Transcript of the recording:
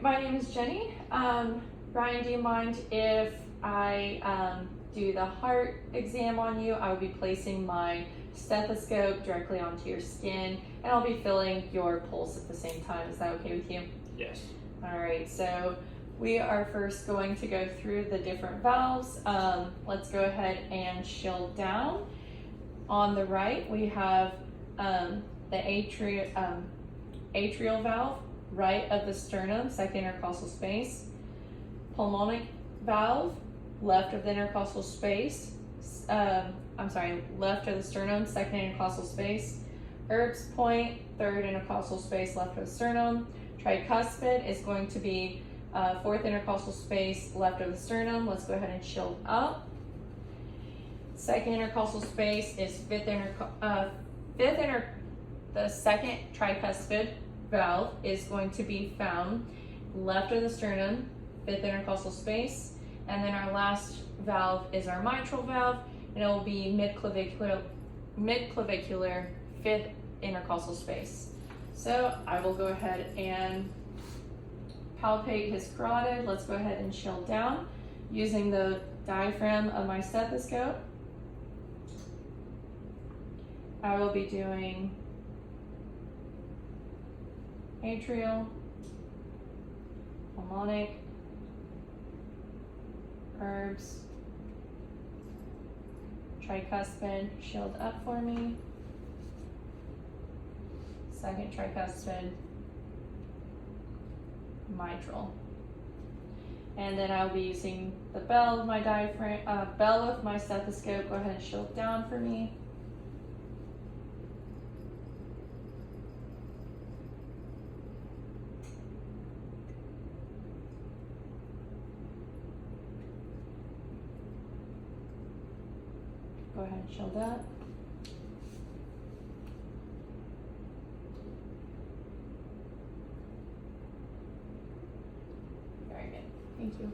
my name is Jenny. Brian, do you mind if I do the heart exam on you? I will be placing my stethoscope directly onto your skin, and I'll be feeling your pulse at the same time. Is that okay with you? Yes. All right, so we are first going to go through the different valves. Let's go ahead and shield down. On the right, we have the atrial valve, right of the sternum, second intercostal space. Pulmonic valve, left of the intercostal space. Left of the sternum, second intercostal space. Erb's point, third intercostal space, left of the sternum. Tricuspid is going to be fourth intercostal space, left of the sternum. Let's go ahead and shield up. Second intercostal space is the second tricuspid valve is going to be found left of the sternum, fifth intercostal space. And then our last valve is our mitral valve, and it will be mid-clavicular, fifth intercostal space. So I will go ahead and palpate his carotid. Let's go ahead and shield down using the diaphragm of my stethoscope. I will be doing atrial, pulmonic, Erb's, tricuspid, shield up for me. Second tricuspid, mitral. And then I'll be using the bell of my bell of my stethoscope. Go ahead and shield down for me. Go ahead and shield up. Very good. Thank you.